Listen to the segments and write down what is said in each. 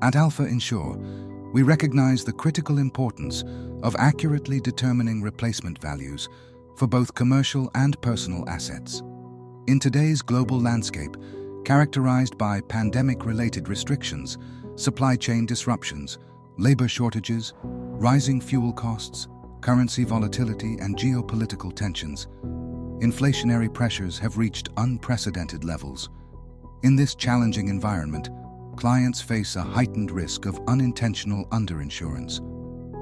At Alpha Insure, we recognize the critical importance of accurately determining replacement values for both commercial and personal assets. In today's global landscape, characterized by pandemic-related restrictions, supply chain disruptions, labor shortages, rising fuel costs, currency volatility, and geopolitical tensions, inflationary pressures have reached unprecedented levels. In this challenging environment, clients face a heightened risk of unintentional underinsurance.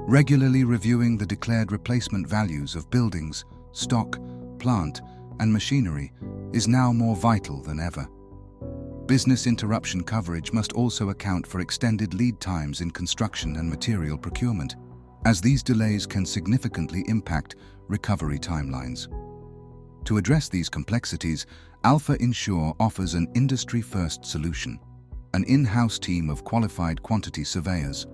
Regularly reviewing the declared replacement values of buildings, stock, plant, and machinery is now more vital than ever. Business interruption coverage must also account for extended lead times in construction and material procurement, as these delays can significantly impact recovery timelines. To address these complexities, Alpha Insure offers an industry-first solution, an in-house team of qualified quantity surveyors.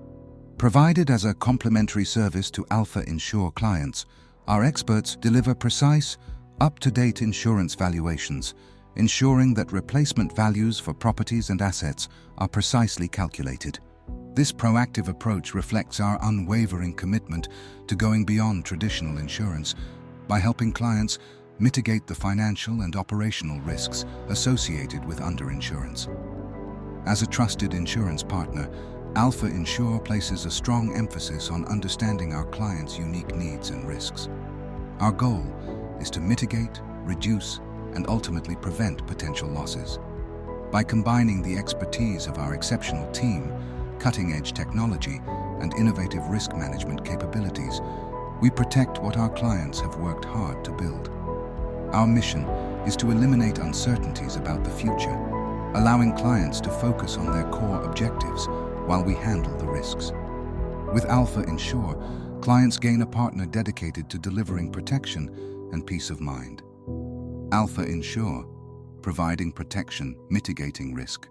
Provided as a complimentary service to Alpha Insure clients, our experts deliver precise, up-to-date insurance valuations, ensuring that replacement values for properties and assets are precisely calculated. This proactive approach reflects our unwavering commitment to going beyond traditional insurance by helping clients mitigate the financial and operational risks associated with underinsurance. As a trusted insurance partner, Alpha Insure places a strong emphasis on understanding our clients' unique needs and risks. Our goal is to mitigate, reduce, and ultimately prevent potential losses. By combining the expertise of our exceptional team, cutting-edge technology, and innovative risk management capabilities, we protect what our clients have worked hard to build. Our mission is to eliminate uncertainties about the future, allowing clients to focus on their core objectives while we handle the risks. With Alpha Insure, clients gain a partner dedicated to delivering protection and peace of mind. Alpha Insure, providing protection, mitigating risk.